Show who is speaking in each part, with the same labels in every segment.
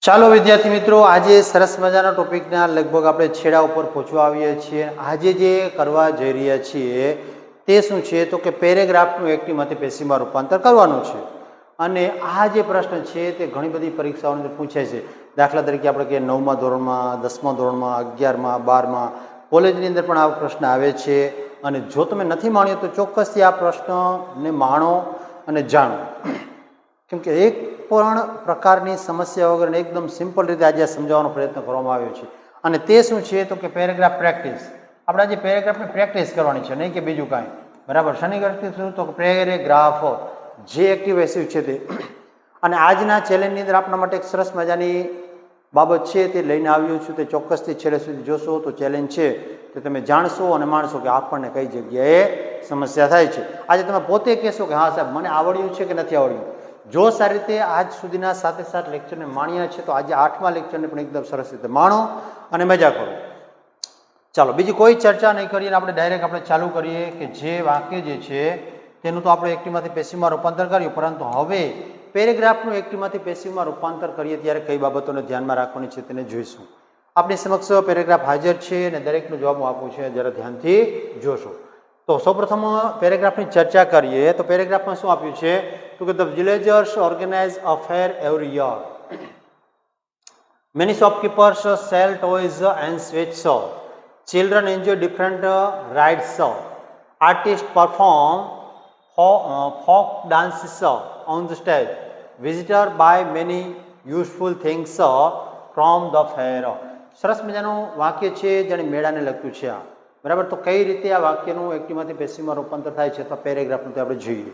Speaker 1: ચાલો વિદ્યાર્થી મિત્રો, આજે સરસ મજાના ટોપિકના લગભગ આપણે છેડા ઉપર પહોંચવા આવીએ છીએ. આજે જે કરવા જઈ રહ્યા છીએ તે શું છે તો કે પેરેગ્રાફનું એક્ટિવમાંથી પેસિવમાં રૂપાંતર કરવાનું છે. અને આ જે પ્રશ્ન છે તે ઘણી બધી પરીક્ષાઓની અંદર પૂછાય છે. દાખલા તરીકે આપણે કહીએ 9મા ધોરણમાં, 10મા ધોરણમાં, 11મા, 12મા કોલેજની અંદર પણ આવો પ્રશ્ન આવે છે. અને જો તમે નથી માણ્યો તો ચોક્કસથી આ પ્રશ્નને માણો અને જાણો, કેમ કે એક પણ પ્રકારની સમસ્યા વગર એકદમ સિમ્પલ રીતે આજે સમજાવવાનો પ્રયત્ન કરવામાં આવ્યો છે. અને તે શું છે તો કે પેરેગ્રાફ પ્રેક્ટિસ. આપણે આજે પેરેગ્રાફની પ્રેક્ટિસ કરવાની છે, નહીં કે બીજું કાંઈ. બરાબર, શેની પ્રેક્ટિસ શું તો પેરેગ્રાફ જે એક્ટિવ એસિવ છે તે. અને આજના ચેલેન્જની અંદર આપણા માટે એક સરસ મજાની બાબત છે તે લઈને આવ્યું છું. તે ચોક્કસથી છેલ્લે સુધી જોશો તો ચેલેન્જ છે તે તમે જાણશો અને માણશો કે આપણને કઈ જગ્યાએ સમસ્યા થાય છે. આજે તમે પોતે કહેશો કે હા સાહેબ મને આવડ્યું છે કે નથી આવડ્યું. જો સારી રીતે આજ સુધીના 7 લેક્ચરને માણ્યા છે તો આજે 8મા લેક્ચરને પણ એકદમ સરસ રીતે માણો અને મજા કરો. ચાલો, બીજી કોઈ ચર્ચા નહીં કરીએ, આપણે ડાયરેક્ટ ચાલુ કરીએ કે જે વાક્ય જે છે તેનું તો આપણે એક્ટિવમાંથી પેસિવમાં રૂપાંતર કર્યું, પરંતુ હવે પેરેગ્રાફનું એક્ટિવમાંથી પેસિવમાં રૂપાંતર કરીએ ત્યારે કઈ બાબતોને ધ્યાનમાં રાખવાની છે તેને જોઈશું. આપણી સમક્ષ પેરેગ્રાફ હાજર છે અને દરેકનો જવાબ હું આપું છું, જરા ધ્યાનથી જોશો. તો સૌપ્રથમ પેરેગ્રાફની ચર્ચા કરીએ તો પેરેગ્રાફમાં શું આપ્યું છે તો કે the villagers organise a fair every year. Many shopkeepers sell toys and sweets. Children enjoy different rides. Artist perform folk dances on the stage. Visitor buy many useful things from the fair. સરસ મજાનું વાક્ય છે જેને મેળાને લગતું છે આ. બરાબર, તો કઈ રીતે આ વાક્યનું એક્ટિવમાંથી પેસિવમાં રૂપાંતર થાય છે અથવા પેરેગ્રાફનું તે આપણે જોઈએ.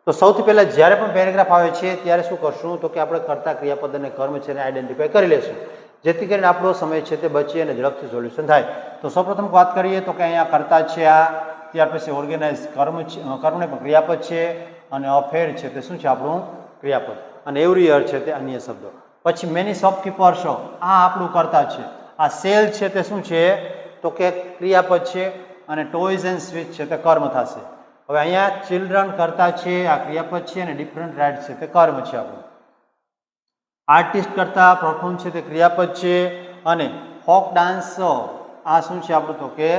Speaker 1: તો સૌથી પહેલાં જ્યારે પણ પેરેગ્રાફ આવે છે ત્યારે શું કરશું તો કે આપણે કર્તા, ક્રિયાપદ અને કર્મ છે એને આઈડેન્ટિફાઈ કરી લેશું, જેથી કરીને આપણો સમય છે તે બચે અને ઝડપથી સોલ્યુશન થાય. તો સૌપ્રથમ વાત કરીએ તો કે અહીંયા કર્તા છે આ, ત્યાર પછી ઓર્ગેનાઇઝ કર્મ છે, કર્મને પણ ક્રિયાપદ છે, અને અફેર છે તે શું છે આપણું ક્રિયાપદ, અને એવરી યર છે તે અન્ય શબ્દો. પછી મેની શોપકીપર્સ, આ આપણું કર્તા છે. આ સેલ છે તે શું છે તો કે ક્રિયાપદ છે, અને ટોયઝ એન્ડ સ્વીટ છે તે કર્મ થશે. હવે અહીંયા ચિલ્ડ્રન કરતા છે, આ ક્રિયાપદ છે, અને ડિફરન્ટ રાઇડ છે તે કર્મ છે આપણું. આર્ટિસ્ટ કરતા પરફોર્મ છે તે ક્રિયાપદ છે, અને ફોક ડાન્સ આ શું છે આપણું તો કે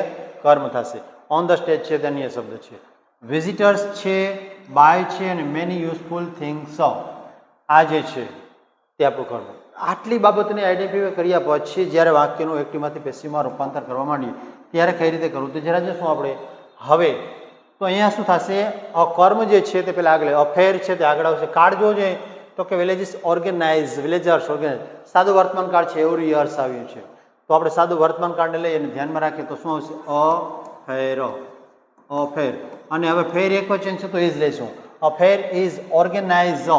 Speaker 1: કર્મ થશે. ઓન ધ સ્ટેજ છે તે અન્ય શબ્દ છે. વિઝિટર્સ છે, બાય છે, અને મેની યુઝફુલ થિંગ્સ આ જે છે તે આપણું કર્મ. આટલી બાબતને આઈડેન્ટિફાઈ કર્યા પછી જ્યારે વાક્યનું એક્ટિવમાંથી પેસિવમાં રૂપાંતર કરવા માંડીએ ત્યારે કઈ રીતે કરવું તે જરા જોશું આપણે. હવે તો અહીંયા શું થશે, કર્મ જે છે તે પેલા આગળ, અફેર છે તે આગળ આવશે. કાળ જો છે તો કે વિલેજીસ ઓર્ગેનાઇઝ, વિલેજર્સ ઓર્ગેનાઇઝ. સાદું વર્તમાન કાળ છે, એવરી યર્સ આવ્યું છે. તો આપણે સાદું વર્તમાન કાળને લઈ અને ધ્યાનમાં રાખીએ તો શું આવશે, અફેર, અફેર. અને હવે ફેર એક વચન છે તો ઇઝ લઈશું. અફેર ઇઝ ઓર્ગેનાઇઝ,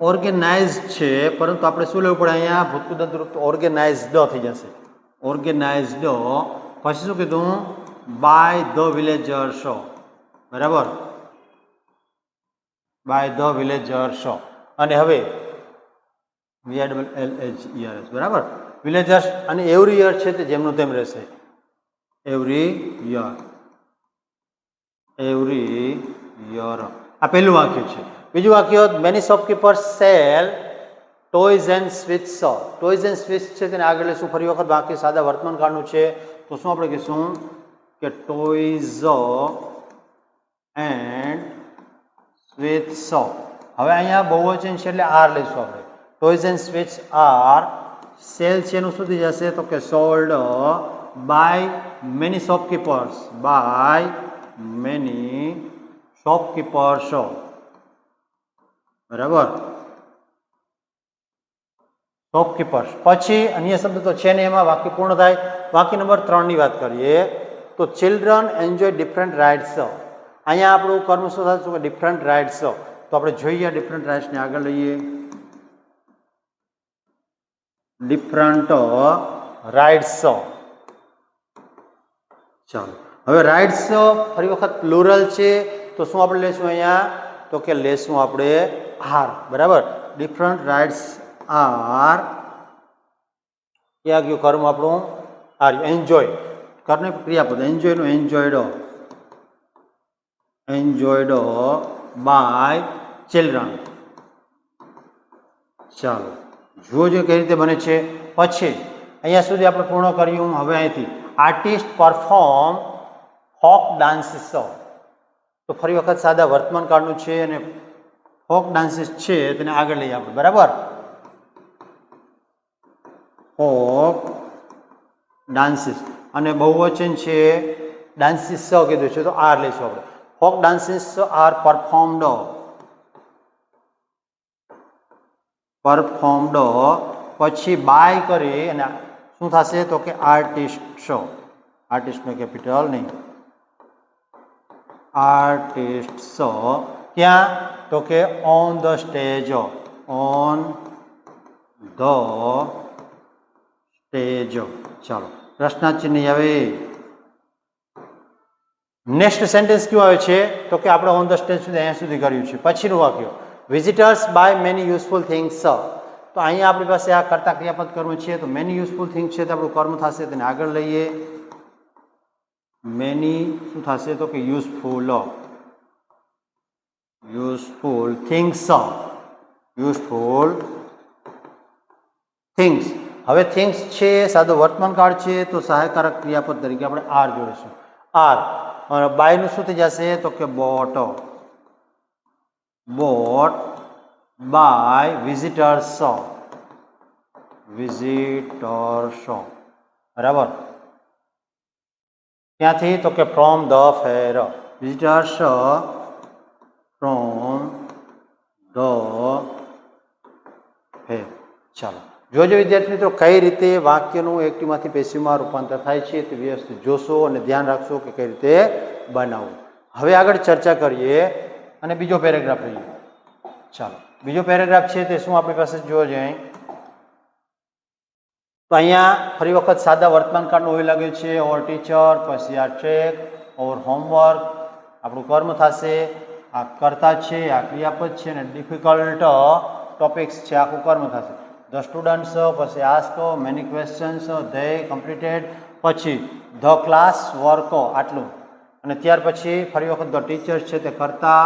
Speaker 1: ઓર્ગેનાઇઝ છે, પરંતુ આપણે શું લેવું પડે અહીંયા ભૂતપૂર્વ રૂપ ઓર્ગેનાઇઝડ થઈ જશે. ઓર્ગેનાઇઝડ, પછી શું કીધું, બાય ધ વિલેજર્સ. બરાબર, બાય ધ વિલેજર્સ. અને હવે VILLAGERS, બરાબર, વિલેજર્સ. અને એવરી યર છે તે જેમનું તેમ રહેશે, એવરી યર, એવરી યર. આ પહેલું વાક્ય છે. બીજું વાક્ય, many shopkeepers sell toys and sweets. Toys and sweets છે તેને આગળ લેશું. ફરી વખત વાક્ય સાદા વર્તમાન કાળનું છે તો શું આપણે કહીશું કે ટોયઝ એન્ડ સ્વીટ્સ. હવે અહીંયા બહુવચન છે એટલે આર લઈશું આપણે. Toys and sweets are. Sell છે એનું સુધી જશે તો કે sold by many shopkeepers, by many shopkeepers. બરાબર, શોપકીપર્સ. પછી અન્ય શબ્દ તો છે ને એમાં વાક્ય પૂર્ણ થાય. વાક્ય નંબર 3 ની વાત કરીએ તો ચિલ્ડ્રન એન્જોય ડિફરન્ટ રાઇડ્સ. અહીંયા આપણું કર્મ શું થશે કે ડિફરન્ટ રાઇડ્સ. તો આપણે જોઈએ ડિફરન્ટ રાઇડ્સને આગળ લઈએ. Different rides. ચાલો, હવે રાઇડ્સ ફરી વખત પ્લુરલ છે તો શું આપણે લેશું અહીંયા તો કે લેશું આપણે આર. બરાબર, ડિફરન્ટ રાઇડ્સ આર. ક્યાં ગયું કર્મ આપણું આર. એન્જોય, કર્મ ક્રિયાપદ, એન્જોયનું એન્જોયડ, એન્જોયડ બાય ચિલ્ડ્રન. ચાલો જોજો કઈ રીતે બને છે. પછી અહીંયા સુધી આપણે પૂર્ણ કર્યું. હવે અહીંથી આર્ટિસ્ટ પરફોર્મ ફોક ડાન્સીસ. તો ફરી વખત સાદા વર્તમાન કાળનું છે અને ફોક ડાન્સીસ છે તેને આગળ લઈએ આપણે. બરાબર, ફોક ડાન્સીસ અને બહુવચન છે ડાન્સીસ કીધું છે તો આર લઈશું આપણે. ફોક ડાન્સીસ આર પરફોર્મડ પછી બાય કરી અને શું થશે તો કે આર્ટિસ્ટ. આર્ટિસ્ટનો કેપિટલ નહીં, આર્ટિસ્ટ. ક્યાં તો કે on the stage. On the stage. ચાલો પ્રશ્નાચિહ્ન આવે. નેક્સ્ટ સેન્ટેન્સ કયું આવે છે તો કે આપણે ઓન ધ સ્ટેજ સુધી અહીંયા સુધી કર્યું છે. પછીનું વાક્ય visitors buy many useful things. તો અહીંયા આપણી પાસે આ કર્તા ક્રિયાપદ કર્મ છે તો મેની યુઝફુલ થિંગ્સ છે તો આપણું કર્મ થશે તેને આગળ લઈએ. મેની શું થશે તો કે useful. Useful things. Useful things. હવે થિંગ્સ છે સાદો વર્તમાન કાળ છે તો સહાયકારક ક્રિયાપદ તરીકે આપણે આર જોડીશું. આર બાયનું શું થઈ જશે તો કે boat. Boat by visitors. Visitors. બરાબર, ક્યાંથી તો કે from the fair. Visitors from the fair. ચાલો જોજો વિદ્યાર્થી મિત્રો કઈ રીતે વાક્યનું એક્ટિવમાંથી પેસિવમાં રૂપાંતર થાય છે તે વ્યવસ્થિત જોશો અને ધ્યાન રાખશો કે કઈ રીતે બનાવવું. હવે આગળ ચર્ચા કરીએ અને બીજો પેરેગ્રાફ લઈએ. ચાલો બીજો પેરેગ્રાફ છે તે શું આપણી પાસે જોવા જાય તો અહીંયા ફરી વખત સાદા વર્તમાન કાળનું હોય લાગે છે. ઓવર ટીચર, પછી આ ટ્રેક, ઓવર હોમવર્ક આપણું કર્મ થશે. આ કર્તા છે, આ ક્રિયાપદ છે અને ડિફિકલ્ટ ટોપિક્સ છે આખું કર્મ થશે. ધ સ્ટુડન્ટ્સ, પછી ask, many questions, they completed, પછી ધ ક્લાસ વર્ક આટલું. અને ત્યાર પછી ફરી વખત ધ ટીચર્સ છે તે કર્તા,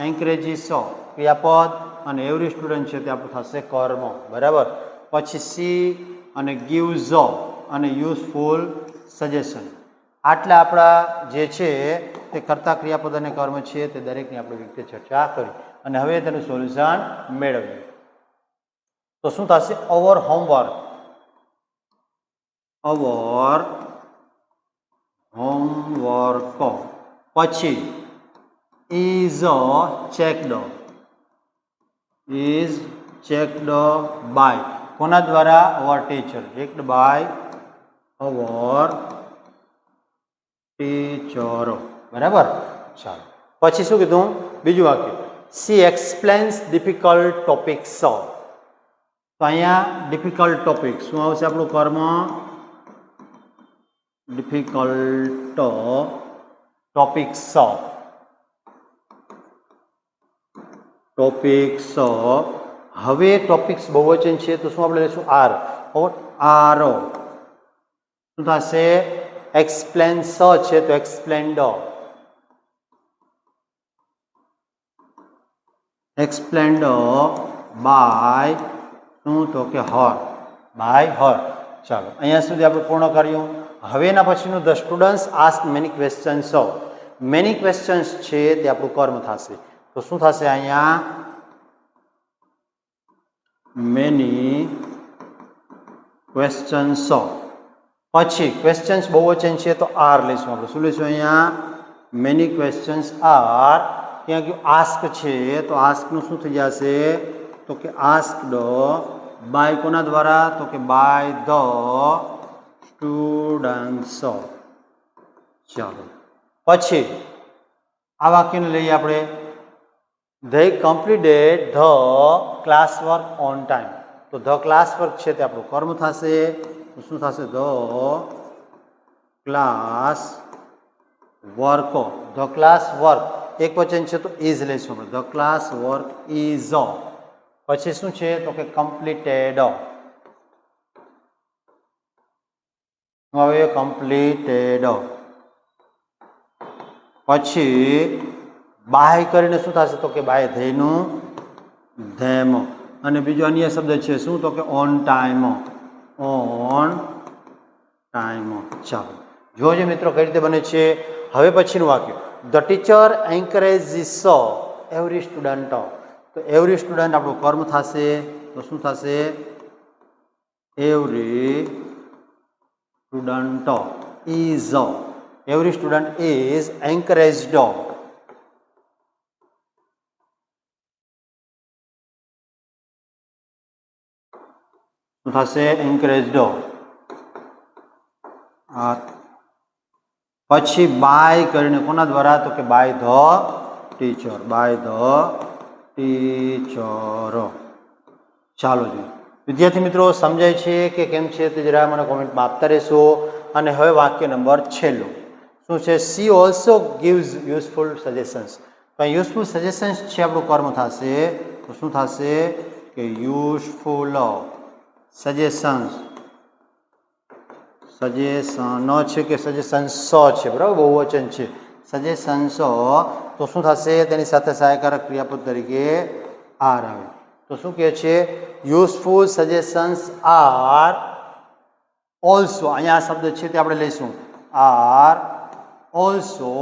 Speaker 1: એન્કરેજીસ ક્રિયાપદ અને એવરી સ્ટુડન્ટ છે તે આપણું થશે કર્મ. બરાબર, પછી સી અને ગીવ્સ અને યુઝફુલ સજેશન. આટલા આપણા જે છે તે કર્તા ક્રિયાપદ અને કર્મ છે તે દરેકની આપણે રીતે ચર્ચા કરી અને હવે તેનું સોલ્યુશન મેળવીએ. તો શું થશે? Our homework. Our homework. પછી is checked. Is checked by કોના દ્વારા? Our teacher. Checked by our teacher. બરાબર, ચાલો પછી શું કીધું બીજું વાક્ય સી એક્સપ્લેન્સ ડિફિકલ્ટ ટોપિક્સ. તો અહીંયા ડિફિકલ્ટ ટોપિક શું આવશે આપણું કર્મ? Difficult topics. ટોપિક્સ. હવે ટોપિક્સ બહુવચન છે તો શું આપણે લઈશું? આર. આર શું થશે? એક્સપ્લેન્સ છે તો એક્સપ્લેન્ડ. એક્સપ્લેન્ડ બાય શું તો કે હર. By her. ચાલો અહીંયા સુધી આપણે પૂર્ણ કર્યું. હવે એના પછીનું the students ask many questions. Many questions છે તે આપણું કર્મ થશે તો શું થશે અહીંયા? Many questions. પછી ક્વેશ્ચન્સ બહુવચન છે તો આર લઈશું આપણે. શું લઈશું અહીંયા? Many questions are. ત્યાં ગયું આસ્ક છે તો આસ્કનું શું થઈ જશે તો કે આસ્કડ બાય કોના દ્વારા? તો કે બાય ધ સ્ટુડન્ટ્સ. ચાલો પછી આ વાક્યને લઈએ આપણે. They completed the class work on time. તો ધ ક્લાસ વર્ક છે તે આપણું કર્મ થશે તો શું થશે? The class work. The class work એક વચન છે તો ઇઝ લઈશું આપણે. The class work is. પછી શું છે તો કે કમ્પ્લીટેડ. હવે કમ્પ્લીટેડ. પછી બાય કરીને શું થશે તો કે બાય ધેયનું ધેમ. અને બીજો અન્ય શબ્દ છે શું તો કે ઓન ટાઈમ, ઓન ટાઈમ. ચાલો જોજો મિત્રો કઈ રીતે બને છે. હવે પછીનું વાક્ય, the teacher encourages every student. તો એવરી સ્ટુડન્ટ આપણું કર્મ થશે, તો શું થશે? Every student is, every student is encouraged. શું થશે? એન્કરેજ્ડ. પછી બાય કરીને કોના દ્વારા? તો કે by the teacher, by the teacher. ચાલો જોઈએ વિદ્યાર્થી મિત્રો સમજાય છે કે કેમ છે તે જરા મને કોમેન્ટમાં આપતા રહેશો. અને હવે વાક્ય નંબર છેલ્લું શું છે? C also gives useful suggestions. તો યુઝફુલ સજેશન્સ છે આપણું કર્મ થશે, તો શું થશે? કે યુઝફુલ સજેશન્સ. સજેશન છે કે સજેશન્સ છે, બરાબર, બહુવચન છે. સજેશન્સ તો શું થશે? તેની સાથે સહાયકારક ક્રિયાપદ તરીકે આર આવે. તો શું કહે છે? યુઝફુલ સજેશન્સ આર ઓલ્સો, અહીંયા આ શબ્દ છે તે આપણે લઈશું, આર ઓલ્સો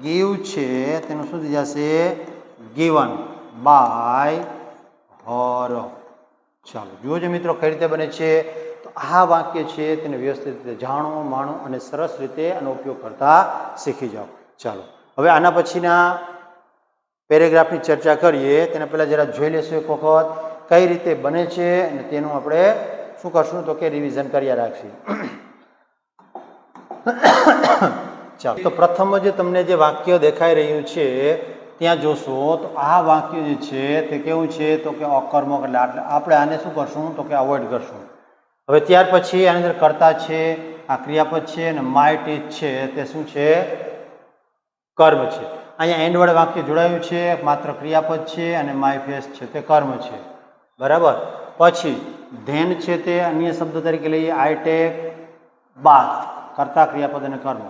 Speaker 1: ગીવ છે તેનું શું થઈ જશે? Given by her. ચાલો જોજો મિત્રો કઈ રીતે બને છે. તો આ વાક્ય છે તેને વ્યવસ્થિત રીતે જાણો, માણો અને સરસ રીતે આનો ઉપયોગ કરતા શીખી જાઓ. ચાલો હવે આના પછીના પેરેગ્રાફની ચર્ચા કરીએ તેના પહેલાં જરા જોઈ લેશું એક વખત કઈ રીતે બને છે અને તેનું આપણે શું કરશું તો કે રિવિઝન કર્યા રાખીએ. ચાલો તો પ્રથમ જે તમને જે વાક્ય દેખાઈ રહ્યું છે ત્યાં જોશો તો આ વાક્ય જે છે તે કેવું છે તો કે અકર્મક, એટલે આપણે આને શું કરશું તો કે અવોઇડ કરશું. હવે ત્યાર પછી આની અંદર કર્તા છે, આ ક્રિયાપદ છે અને માય ટીચ છે તે શું છે? કર્મ છે. અહીંયા એન્ડ વડે વાક્ય જોડાયું છે, માત્ર ક્રિયાપદ છે અને માય ફેસ છે તે કર્મ છે, બરાબર. પછી ધેન છે તે અન્ય શબ્દ તરીકે લઈએ, આઈ ટેક બાથ, કર્તા ક્રિયાપદ અને કર્મ.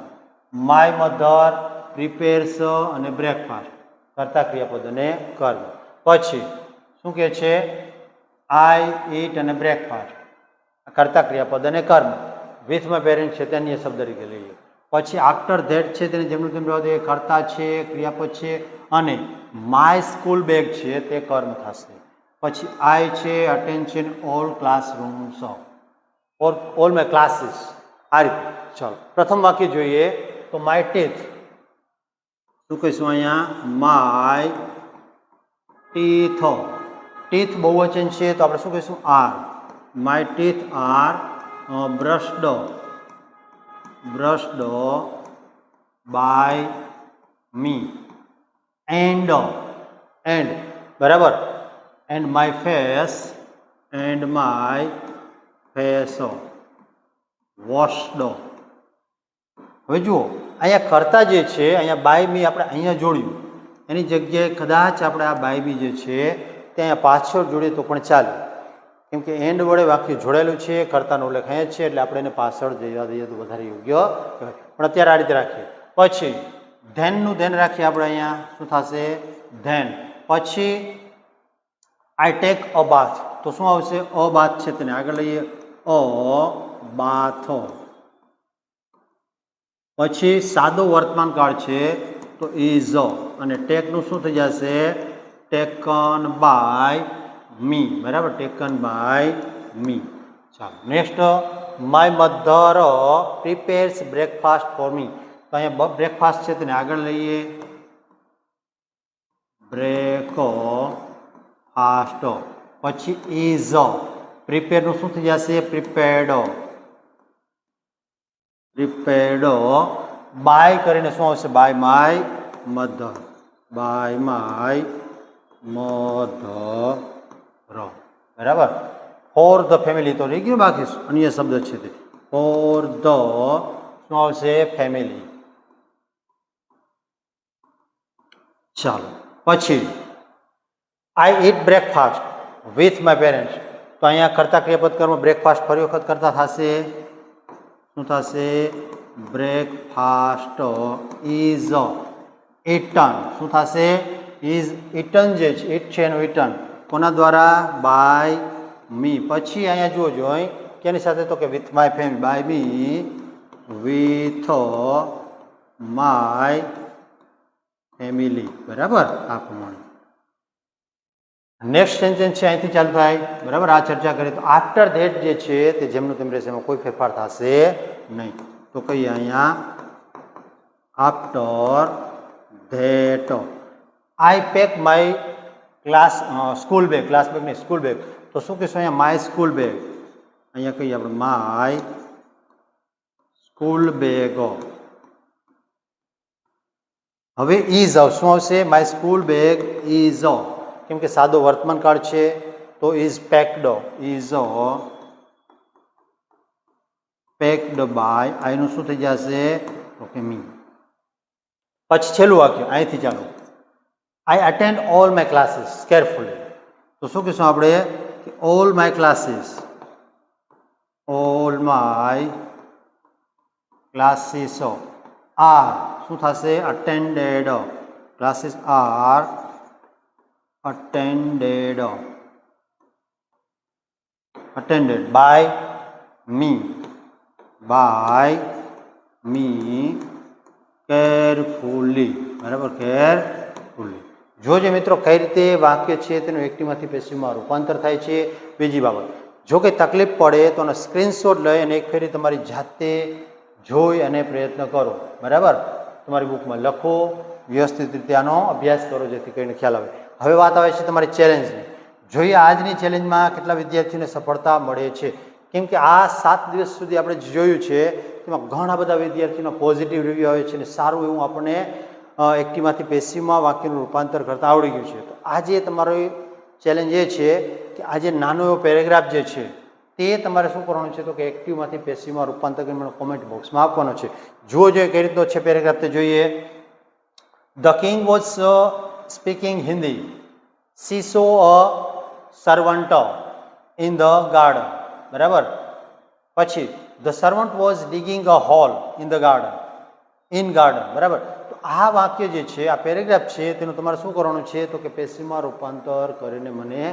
Speaker 1: માય મધર પ્રિપેર્સ અને બ્રેકફાસ્ટ, કર્તા ક્રિયાપદ અને કર્મ. પછી શું કહે છે? આઈ ઈટ અને બ્રેકફાસ્ટ, કર્તા ક્રિયાપદ અને કર્મ. વિથ માય પેરેન્ટ છે તે અન્ય શબ્દ તરીકે લઈએ. પછી આફ્ટર ધેટ છે તેને જેમનું તેમ રહેવા દે, કર્તા છે, ક્રિયાપદ છે અને માય સ્કૂલ બેગ છે તે કર્મ થશે. પછી આઈ છે attention all classrooms, all my classes, આ રીતે. ચાલો પ્રથમ વાક્ય જોઈએ તો માય ટીથ, શું કહીશું અહીંયા? My teeth. ટીથ બહુવચન છે તો આપણે શું કહીશું? Are. My teeth are brushed, brushed by me. And, and, બરાબર. And my face, and my face washed. હવે જુઓ અહીંયા કરતા જે છે અહીંયા બાય મી આપણે અહીંયા જોડ્યું, એની જગ્યાએ કદાચ આપણે આ બાય મી જે છે તે અહીંયા પાછળ જોડીએ તો પણ ચાલે, કેમ કે એન્ડ વડે વાક્ય જોડાયેલું છે, કર્તાનો ઉલ્લેખ અહીંયા છે એટલે આપણે એને પાછળ જવા દઈએ તો વધારે યોગ્ય કહેવાય. પણ અત્યારે આ રીતે રાખીએ. પછી ધેનનું ધ્યાન રાખીએ આપણે અહીંયા શું થશે? ધેન. પછી આઈ ટેક અ બાથ, તો શું આવશે? અ બાથ છે તેને આગળ લઈએ, અ બાથ. પછી સાદો વર્તમાન કાળ છે તો ઇઝ અને ટેકનું શું થઈ જશે? ટેકન બાય મી, બરાબર, ટેકન બાય મી. ચાલો next, my mother prepares breakfast for me. તો અહીંયા બ્રેકફાસ્ટ છે તેને આગળ લઈએ, બ્રેકફાસ્ટ. પછી ઇઝ, પ્રિપેરનું શું થઈ જશે? પ્રિપેર્ડ, પ્રિપેર્ડ બાય કરીને શું આવશે? By my mother, by my mother, બરાબર. ફોર ધ ફેમિલી તો રહી ગયું, બાકી અન્ય શબ્દ છે તે ફોર ધ શું આવશે? ફેમિલી. ચાલો પછી આઈ ઈટ બ્રેકફાસ્ટ વિથ માય પેરેન્ટ્સ. તો અહીંયા કરતા ક્રિયાપદ કર્મ બ્રેકફાસ્ટ ફરી વખત કરતા થશે, શું થશે? બ્રેકફાસ્ટ ઇઝ ઇટન, શું થશે? ઇઝ ઇટન જે છે, ઇટ છે એનું ઇટન, કોના દ્વારા? By me. પછી અહીંયા જોજો અહીં કેની સાથે? તો કે with my family. By me with my family. બરાબર, આ પ્રમાણે. નેક્સ્ટ સેન્ટેન્સ છે અહીંથી ચાલુ થાય. બરાબર, આ ચર્ચા કરીએ તો આફ્ટર ધેટ જે છે તે જેમનું તેમ રહેશે, એમાં કોઈ ફેરફાર થશે નહીં. તો કહીએ અહીંયા after that I pack my school bag. Class bag નહીં, સ્કૂલ બેગ. તો શું કહીશું અહીંયા? My school bag. અહીંયા કહીએ આપણે માય સ્કૂલ બેગ. હવે ઇઝ શું આવશે? માય સ્કૂલ બેગ ઇઝ, કેમ કે સાદો વર્તમાન કાળ છે તો is packed. Is packed by, આઈનું શું થઈ જશે? Okay, me. પછી છેલ્લું વાક્ય અહીંથી ચાલો. I attend all my classes carefully. તો શું કહીશું આપણે? All my classes. All my classes are શું થશે? Attended. Classes are attended by me carefully. બરાબર, કેરફુલી. જોજો મિત્રો કઈ રીતે વાક્ય છે તેનું એક્ટિવમાંથી પેસિવમાં રૂપાંતર થાય છે. બીજી બાબત, જો કંઈ તકલીફ પડે તો એનો સ્ક્રીનશોટ લઈ અને એક ફેરી તમારી જાતે જોઈ અને પ્રયત્ન કરો. બરાબર, તમારી બુકમાં લખો, વ્યવસ્થિત રીતે આનો અભ્યાસ કરો જેથી કરીને ખ્યાલ આવે. હવે વાત આવે છે તમારી ચેલેન્જની. જોઈએ આજની ચેલેન્જમાં કેટલા વિદ્યાર્થીઓને સફળતા મળે છે. કેમ કે આ 7 દિવસ સુધી આપણે જોયું છે તેમાં ઘણા બધા વિદ્યાર્થીઓના પોઝિટિવ રિવ્યૂ આવે છે અને સારું એવું આપણને એક્ટિવમાંથી પેસિવમાં વાક્યનું રૂપાંતર કરતાં આવડી ગયું છે. તો આજે તમારો ચેલેન્જ એ છે કે આજે નાનો એવો પેરેગ્રાફ જે છે તે તમારે શું કરવાનું છે? તો કે એક્ટિવમાંથી પેસિવમાં રૂપાંતર કરીને મને કોમેન્ટ બોક્સમાં આપવાનો છે. જુઓ જોઈએ કઈ રીતનો છે પેરેગ્રાફ તે જોઈએ. The king was speaking Hindi. She saw a servant in the garden. બરાબર. પછી the servant was digging a hole in the garden. In garden. બરાબર. તો આ વાક્ય જે છે, આ પેરેગ્રાફ છે તેનું તમારે શું કરવાનું છે? તો કે પેસિવમાં રૂપાંતર કરીને મને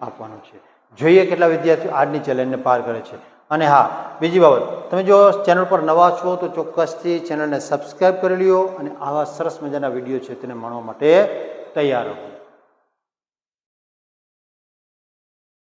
Speaker 1: આપવાનું છે. જોઈએ કેટલા વિદ્યાર્થીઓ આજની ચેલેન્જને પાર કરે છે. અને હા, બીજી બાબત, તમે જો ચેનલ પર નવા છો તો ચોક્કસથી ચેનલને સબસ્ક્રાઈબ કરી લ્યો અને આવા સરસ મજાના વિડીયો છે તેને માણવા માટે તૈયાર રહો.